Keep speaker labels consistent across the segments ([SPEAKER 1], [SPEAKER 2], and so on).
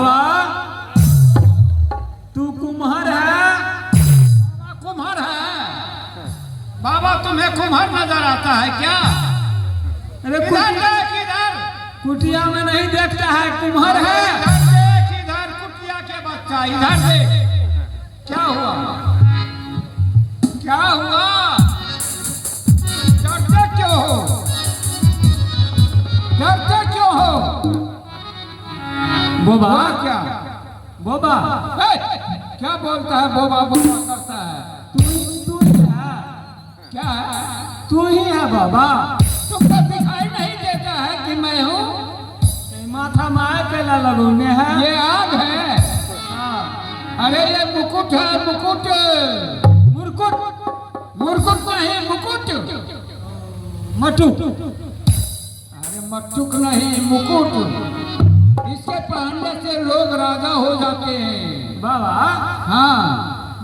[SPEAKER 1] बाबा तू कुम्हार है?
[SPEAKER 2] कुम्हार है बाबा? तुम्हें कुम्हार नजर आता है क्या?
[SPEAKER 1] अरे
[SPEAKER 2] किधर?
[SPEAKER 1] कुटिया में नहीं देखता है, कुम्हार है।
[SPEAKER 2] इधर देख, इधर कुटिया के बच्चा, इधर देख। क्या हुआ? क्या हुआ? डरते क्यों हो? डरते क्यों हो?
[SPEAKER 1] बोबा
[SPEAKER 2] क्या
[SPEAKER 1] बोबा
[SPEAKER 2] क्या बोलता है? बोबा बोबा करता है।
[SPEAKER 1] तू ही है?
[SPEAKER 2] क्या है?
[SPEAKER 1] तू ही है बाबा?
[SPEAKER 2] तुमको दिखाई नहीं देता है कि मैं हूँ?
[SPEAKER 1] माथा मार के लगूने है।
[SPEAKER 2] ये आग है। अरे ये मुकुट है, मुकुट। मुकुट मुकुट नहीं, मुकुट।
[SPEAKER 1] मटुक।
[SPEAKER 2] अरे मटुक नहीं, मुकुट। इसके पहनने से लोग राजा हो जाते हैं
[SPEAKER 1] बाबा।
[SPEAKER 2] हाँ।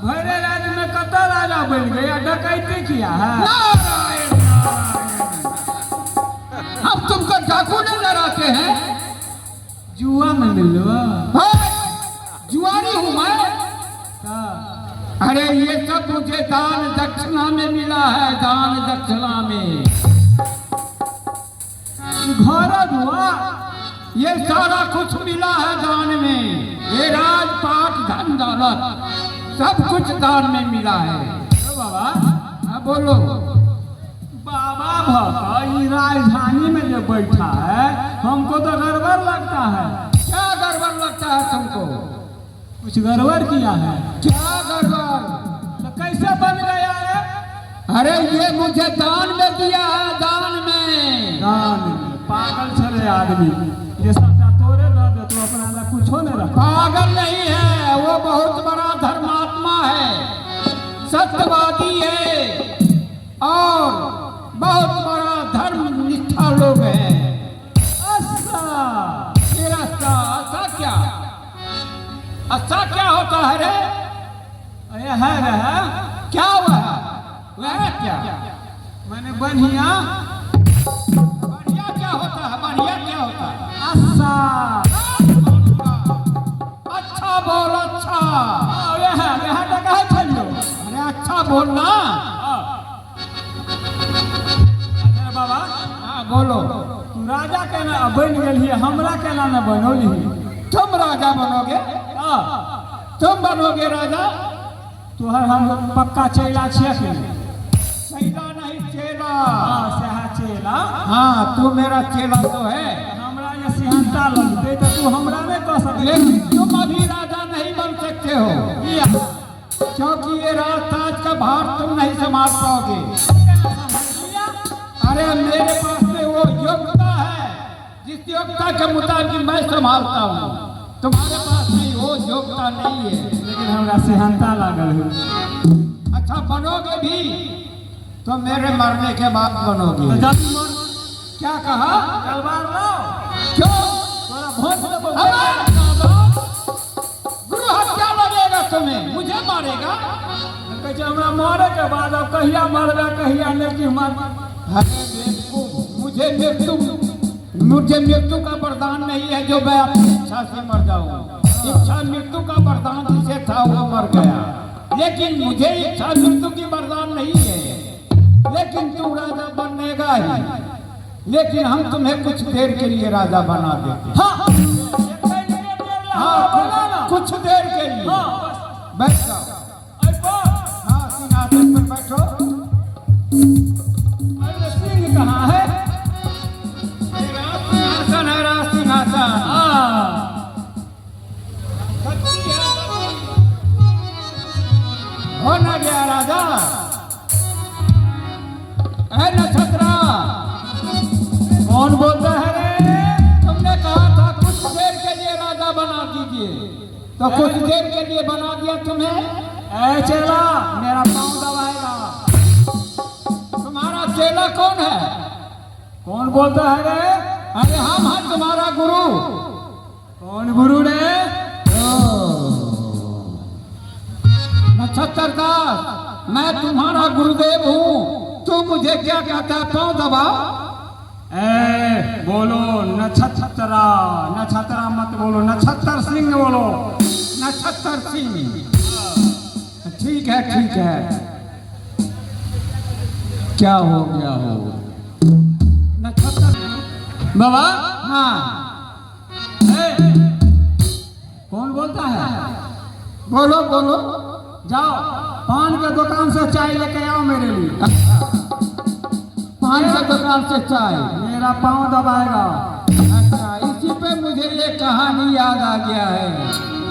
[SPEAKER 1] भैरे राज्य में कतौ राजा बन गया, डकैती किया है।
[SPEAKER 2] नारायण नारायण। हम तुमको डाकू नजर आते हैं?
[SPEAKER 1] जुआ में मिलो।
[SPEAKER 2] जुआरी हूँ मैं? अरे ये सब मुझे दान दक्षिणा में मिला है, दान दक्षिणा में।
[SPEAKER 1] घर दुआ
[SPEAKER 2] ये सारा कुछ मिला है दान में। ये राजपाट धन दौलत सब कुछ दान में मिला है।
[SPEAKER 1] बाबा
[SPEAKER 2] हाँ बोलो।
[SPEAKER 1] बाबा भक्ता ये राजधानी में जो बैठा है हमको तो गड़बड़ लगता है।
[SPEAKER 2] क्या गड़बड़ लगता है तुमको?
[SPEAKER 1] कुछ गड़बड़ किया है?
[SPEAKER 2] क्या गड़बड़?
[SPEAKER 1] तो कैसे बन गया है?
[SPEAKER 2] अरे ये मुझे दान में दिया है, दान में।
[SPEAKER 1] दान में? पागल छले आदमी, ये सबका तोरे न दे तो अपना ला कुछ हो नहीं रखा।
[SPEAKER 2] पागल नहीं है, वो बहुत बड़ा धर्मात्मा है, सत्यवादी है और बहुत बड़ा धर्म निष्ठा लोग है।
[SPEAKER 1] अच्छा
[SPEAKER 2] तेरा अच्छा क्या? अच्छा क्या होता है रे?
[SPEAKER 1] ये है
[SPEAKER 2] क्या हुआ? वह क्या?
[SPEAKER 1] मैंने बढ़िया।
[SPEAKER 2] बढ़िया क्या होता है? बढ़िया क्या होता है?
[SPEAKER 1] अच्छा
[SPEAKER 2] अच्छा बोल, अच्छा।
[SPEAKER 1] यहाँ तक है चलो।
[SPEAKER 2] अरे अच्छा बोलना।
[SPEAKER 1] अरे बाबा
[SPEAKER 2] हाँ बोलो।
[SPEAKER 1] तू राजा केना बन गेली, हमरा केना न बनौली?
[SPEAKER 2] तुम राजा बनोगे? तुम बनोगे राजा?
[SPEAKER 1] तोहर हम पक्का चेला छियै।
[SPEAKER 2] चेला नहीं, चेला।
[SPEAKER 1] सेहा चेला।
[SPEAKER 2] हाँ तू मेरा चेला तो है।
[SPEAKER 1] हमरा ये सिहंता लगते तो तू हमरा में कह सकते।
[SPEAKER 2] लेकिन तुम अभी राजा नहीं बन सकते हो, क्योंकि ये राजताज का भार तुम नहीं संभाल पाओगे। अरे मेरे पास में वो योग्यता है, जिस योग्यता के मुताबिक मैं संभालता हूँ। तुम्हारे पास में वो योग्यता नहीं है।
[SPEAKER 1] लेकिन हमरा सिहंता लागल है।
[SPEAKER 2] अच्छा बनोगे भी तो मेरे मरने के बाद बनोगे।
[SPEAKER 1] तो जल्दी बोल।
[SPEAKER 2] क्या कहा?
[SPEAKER 1] तलवार लाओ।
[SPEAKER 2] क्यों?
[SPEAKER 1] तोरा भोज में
[SPEAKER 2] गुरु हत्या लगेगा तुम्हें, मुझे मारेगा।
[SPEAKER 1] कहे हमरा मारे के बाद अब कहिया मरबे कहिया नहीं मर।
[SPEAKER 2] अरे बेवकूफ, मुझे मृत्यु का वरदान नहीं है जो मैं अपनी इच्छा से मर जाऊं। इच्छा मृत्यु का वरदान जिसे था वो मर गया, लेकिन मुझे इच्छा मृत्यु की वरदान नहीं है। लेकिन तू राजा बनेगा ही, लेकिन हम तुम्हें कुछ देर के लिए राजा बना देते। हाँ कुछ देर के लिए। बैठ जाओ। हाँ सिंहासन पर बैठो।
[SPEAKER 1] सिंह कहाँ है?
[SPEAKER 2] सिंहासन है, राज सिंहासन। हो न गया राजा? है नक्षत्रा?
[SPEAKER 1] कौन बोलता है रे?
[SPEAKER 2] तुमने कहा था कुछ देर के लिए राजा बना दीजिए, तो कुछ देर के लिए बना दिया तुम्हें।
[SPEAKER 1] ऐ चेला मेरा पाँव दबाएगा।
[SPEAKER 2] तुम्हारा चेला कौन है?
[SPEAKER 1] कौन बोलता है रे?
[SPEAKER 2] अरे हम हैं तुम्हारा गुरु।
[SPEAKER 1] कौन गुरु रे?
[SPEAKER 2] नक्षत्र दास, मैं तुम्हारा गुरुदेव हूँ। तू मुझे क्या कहता है? पाँव दबाओ।
[SPEAKER 1] ए बोलो नक्षत्रा, नक्षत्रा मत बोलो, नक्षत्र सिंह बोलो।
[SPEAKER 2] नक्षत्र सिंह, ठीक है ठीक है। क्या हो गया हो नक्षत्र
[SPEAKER 1] बाबा?
[SPEAKER 2] हाँ,
[SPEAKER 1] कौन बोलता है?
[SPEAKER 2] बोलो बोलो।
[SPEAKER 1] जाओ पान के दुकान से चाय लेके आओ मेरे लिए।
[SPEAKER 2] पान की दुकान से चाय?
[SPEAKER 1] मेरा पाँव दबाएगा।
[SPEAKER 2] अच्छा, इसी पे मुझे ये कहानी याद आ गया है।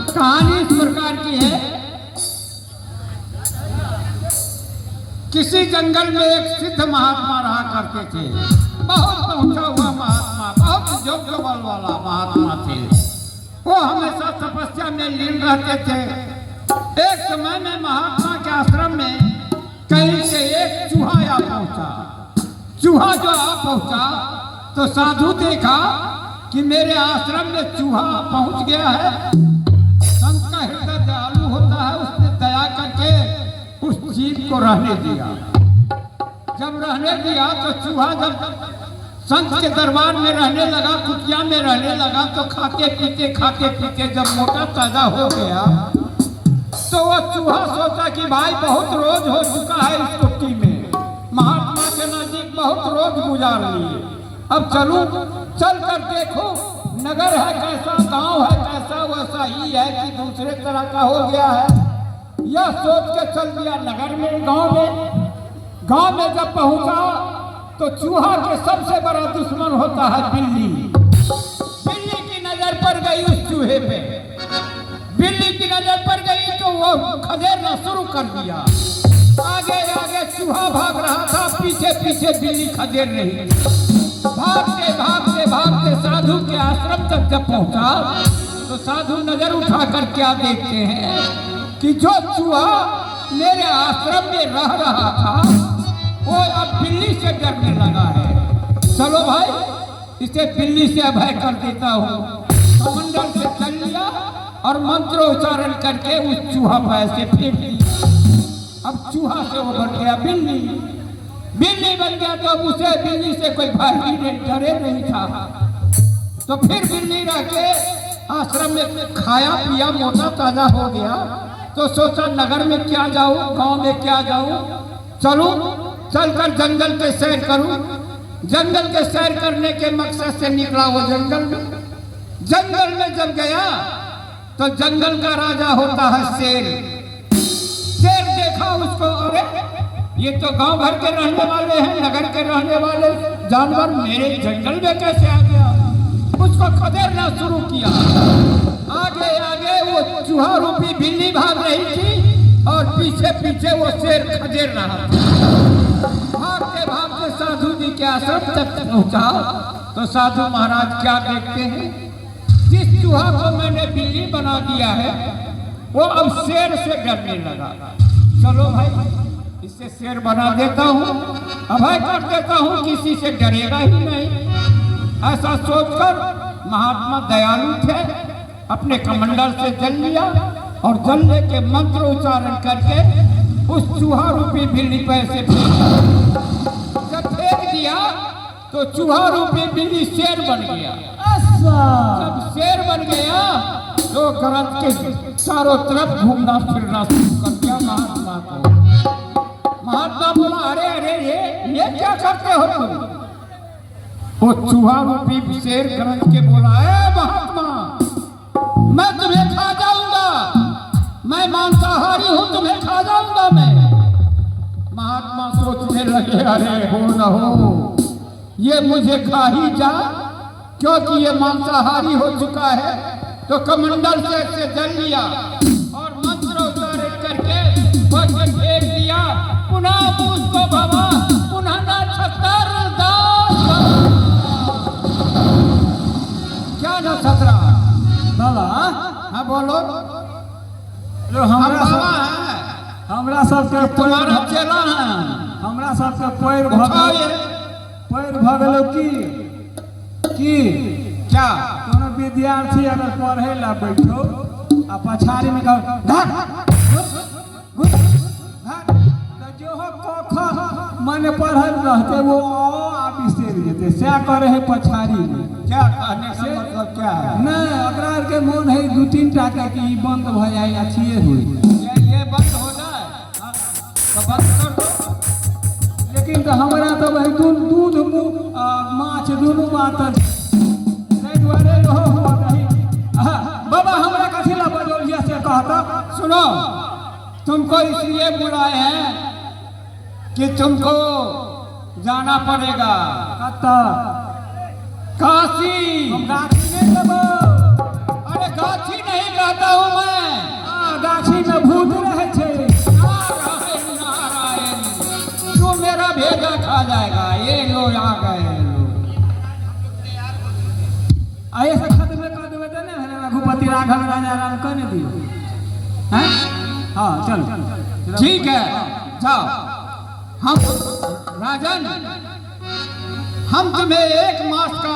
[SPEAKER 2] कहानी इस प्रकार की है, किसी जंगल में एक सिद्ध महात्मा रहा करते थे। बहुत पहुंचा हुआ महात्मा, बहुत योग्य बल वाला महात्मा थे। वो हमेशा तपस्या में लीन रहते थे। एक समय में महात्मा के आश्रम में कहीं से एक चूहा आ पहुंचा। चूहा जो आ पहुंचा तो साधु देखा कि मेरे आश्रम में चूहा पहुंच गया है। संत का हृदय दयालु होता है, उसने दया करके उस जीव को रहने दिया। जब रहने दिया तो चूहा जब संत के दरबार में रहने लगा, कुटिया में रहने लगा, तो खाते पीते जब मोटा ताजा हो गया तो वो चूहा सोचा कि भाई बहुत रोज हो चुका है इस कुटी में, महात्मा के नजदीक बहुत रोज गुजार लिए, अब चलूं, चल कर देखो नगर है कैसा, गांव है कैसा, वैसा ही है कि दूसरे तरह का हो गया है। यह सोच के चल दिया नगर में, गांव में जब पहुंचा तो चूहा के सबसे बड़ा दुश्मन होता है बिल्ली। बिल्ली की नजर पड़ गई उस चूहे पे, बिल्ली की नजर पड़ गई तो वो खदेड़ना शुरू कर दिया। आगे आगे चूहा भाग रहा था, पीछे पीछे बिल्ली खदेड़ रही। भागते भागते भागते साधु के आश्रम तक जब पहुंचा तो साधु नजर उठाकर क्या देखते हैं कि जो चूहा मेरे आश्रम में रह रहा था वो अब बिल्ली से डरने लगा है। चलो भाई इसे बिल्ली से अभय कर देता हूँ। कमंडल से चल लिया और मंत्रोच्चारण करके उस चूहा पर ऐसे फेंक दिया। अब चूहा से वो बन गया बिल्ली, बिल्ली बन गया तो अब उसे बिल्ली से कोई भय नहीं, डरे नहीं था। तो फिर बिल्ली रह के आश्रम में खाया पिया, मोटा ताजा हो गया, तो सोचा नगर में क्या जाऊं, गांव में क्या जाऊं, चलूं, चलकर जंगल के सैर करूं। जंगल के सैर करने के मकसद से निकला वो जंगल में जब गया तो जंगल का राजा होता है शेर। शेर देखा उसको, अरे ये तो गांव भर के रहने वाले हैं, नगर के रहने वाले जानवर मेरे जंगल में कैसे आ गया। उसको खदेड़ना शुरू किया। आगे आगे वो चूहा रूपी बिल्ली भाग रही थी और पीछे पीछे वो शेर खदेड़ रहा था। भागते भागते साधु जी के आश्रम तक पहुंचा तो साधु महाराज क्या देखते हैं, जिस चूहा को मैंने बिल्ली बना दिया है वो अब शेर से डरने लगा। चलो भाई इससे शेर बना देता हूँ, अभय कर देता हूँ, किसी से डरेगा ही नहीं। ऐसा सोचकर महात्मा दयालु थे, अपने कमंडल से जल लिया और जल लेके मंत्र उच्चारण करके उस चूहा रूपी बिल्ली पे ऐसे जब फेंक दिया तो चूहा रूपी बिल्ली शेर बन गया। जब शेर बन गया तो ग्रंथ के चारों तरफ घूमना फिरना शुरू कर दिया महात्मा को। महात्मा बोला, अरे अरे ये क्या करते हो तुम? वो चूहा रूपी शेर ग्रंथ के बोला, महात्मा मैं तुम्हें खा जाऊंगा, मैं मांसाहारी हूं, तुम्हें खा जाऊंगा मैं। महात्मा सोचने लगे, अरे हो न हो ये मुझे खा ही जा, क्योंकि ये मांसाहारी हो चुका है। तो कमंडल से जल लिया और मंत्र उच्चारित करके वज्र फेंक दिया। पुनः पुष्प भवा पुनः नक्षत्र दास। क्या नक्षत्र
[SPEAKER 1] बाबा?
[SPEAKER 2] हाँ बोलो।
[SPEAKER 1] जो हमरा सबके
[SPEAKER 2] तुम्हारा चेला है,
[SPEAKER 1] हमरा सबके पैर भगलो की
[SPEAKER 2] क्या
[SPEAKER 1] कोनो विद्यार्थी अगर पढ़े ला बैठो आ पछाड़ी में कहो तो जो हो कख माने पढ़ल रहते वो आ विशेष छूट जेते से करे है पछाड़ी में।
[SPEAKER 2] क्या कहने का मतलब क्या है?
[SPEAKER 1] नहीं अकरा के मन है 2-3 टाका कि ई बंद भ जाए अच्छिए हुई।
[SPEAKER 2] ये बंद हो जाए तो बंद कर दो।
[SPEAKER 1] लेकिन तो हमरा तो भाई दूध माछ दोनों बात नहीं द्वारे रहो हुआ नहीं। बाबा हमरा कथी ला बजौलिया से कहता
[SPEAKER 2] सुनो, तुमको इसलिए बुलाए हैं कि तुमको जाना पड़ेगा
[SPEAKER 1] कत्ता
[SPEAKER 2] काशी।
[SPEAKER 1] हम गाछी नहीं लेबो।
[SPEAKER 2] अरे गाछी नहीं कहता हूँ मैं,
[SPEAKER 1] गाछी में भूत रहे छे।
[SPEAKER 2] नारायण नारायण, तू मेरा भेजा खा जाएगा। ये लोग आ गए
[SPEAKER 1] आए से खत में कह देवे त ने रघुपति राघव राजा राम कहने दियो हैं। हां चलो
[SPEAKER 2] ठीक है, जाओ। हम राजन, हम तुम्हें 1 मास का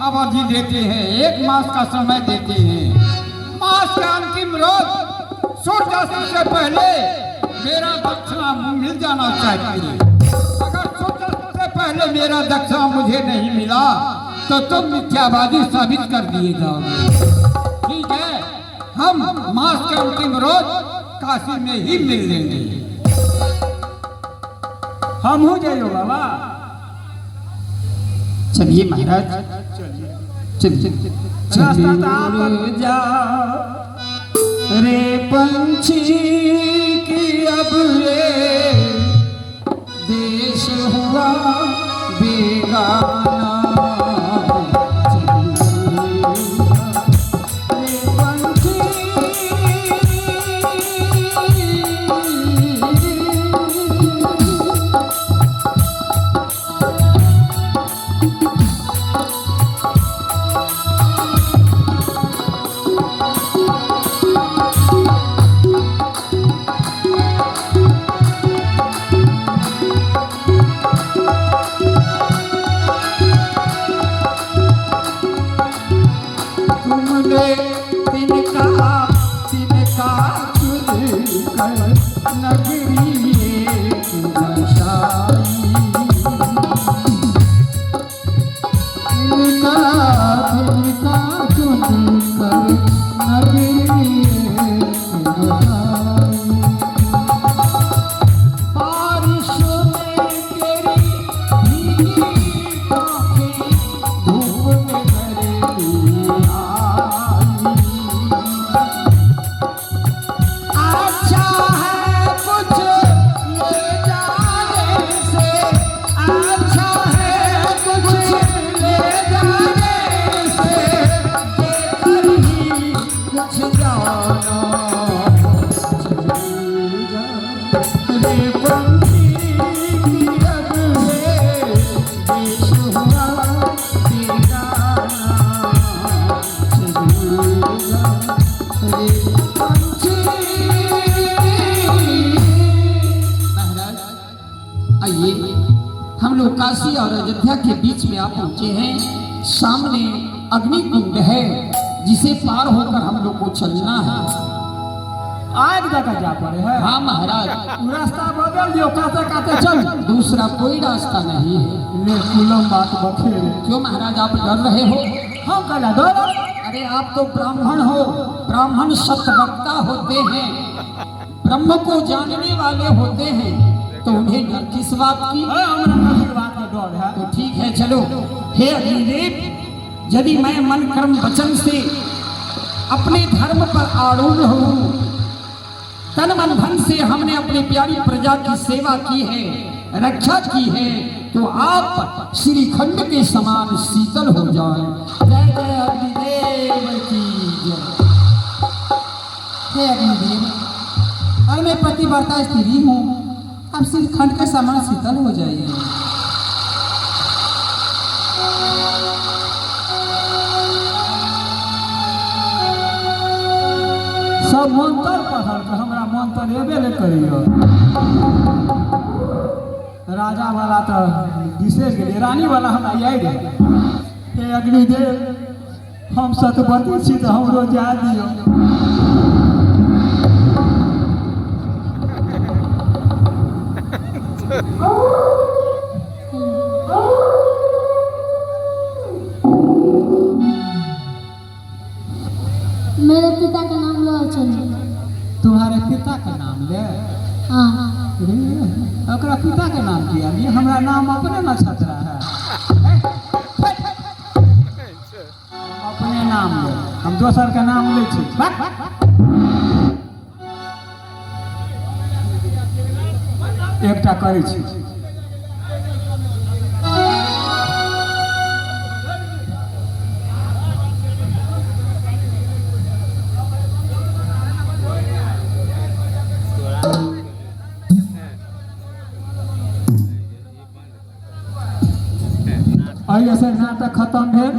[SPEAKER 2] अवधि देते हैं, 1 मास का समय देते हैं। मास का अंतिम रोज सूर्यास्त से पहले मेरा दक्षिणा मिल जाना चाहिए। अगर सूर्यास्त से पहले मेरा दक्षिणा मुझे नहीं मिला तो तुम मिथ्यावादी साबित कर दिए जाओगे। ठीक है, हम मास के अंतिम रोज काशी में ही मिल लेंगे।
[SPEAKER 1] हम हो जाइयो बाबा।
[SPEAKER 2] चलिए महाराज, चलिए
[SPEAKER 1] रास्ता तो आप
[SPEAKER 2] जा रे पंछी की अब रे देश हुआ बेगाना। रे पंछी तुमने तिनका चुनकर नगरी एक बसाई। तिनका चुनकर नगरी एक बसाई। बारिश में तेरी भीगी आँखें धूप में गरमी आई। अच्छा है कुछ ले जाने से, अच्छा है कुछ ले जाने से, देकर ही कुछ जाना। रे पंछी की रग में देश हुआ बेगाना। चलेगा रे पंछी। महाराज आइए, हम लोग काशी और अयोध्या के बीच में आप पहुंचे हैं। सामने अग्निकुंड है जिसे पार होकर हम लोग को चलना है।
[SPEAKER 1] आग जगह जा पड़े है।
[SPEAKER 2] हाँ महाराज,
[SPEAKER 1] रास्ता बदल दियो, काते काते चल।
[SPEAKER 2] दूसरा कोई रास्ता नहीं है।
[SPEAKER 1] ले कुलम बात बखेरे।
[SPEAKER 2] क्यों महाराज, आप डर रहे हो?
[SPEAKER 1] हम कला दो।
[SPEAKER 2] अरे आप तो ब्राह्मण हो, ब्राह्मण सत्यवक्ता होते हैं, ब्रह्म को जानने वाले होते हैं, तो उन्हें डर किस बात की?
[SPEAKER 1] हमरा कथी बात का डर है?
[SPEAKER 2] तो ठीक है, चलो। हे अग्निदेव, यदि मैं मन कर्म वचन से अपने धर्म पर आरूढ़ हूँ, तन मन धन से हमने अपनी प्यारी प्रजा की सेवा की है, रक्षा की है, तो आप श्रीखंड के समान शीतल हो जाए। जय जय अग्निदेव की जय। हे अग्निदेव, और मैं पतिव्रता स्त्री हूँ, आप श्रीखंड के समान शीतल हो जाइए।
[SPEAKER 1] सब मंत्र पढ़ल के हमरा मंत्र एबे ले करियो। राजा वाला तो विशेष गेले, रानी वाला हमरा याद है। हे अग्निदेव, हम सतवती छी तो हमरो जा दियो।
[SPEAKER 3] मेरे पिता का नाम लो चंद्र।
[SPEAKER 1] तुम्हारे पिता का नाम ले?
[SPEAKER 3] हाँ।
[SPEAKER 1] रे, ओकरा पिता के नाम किया नहीं, हमारा नाम अपने न छतरा है। अपने नाम ले, हम दोसर का नाम ले छी। एकटा करै छी। ऐसे नाटक खत्म भेल।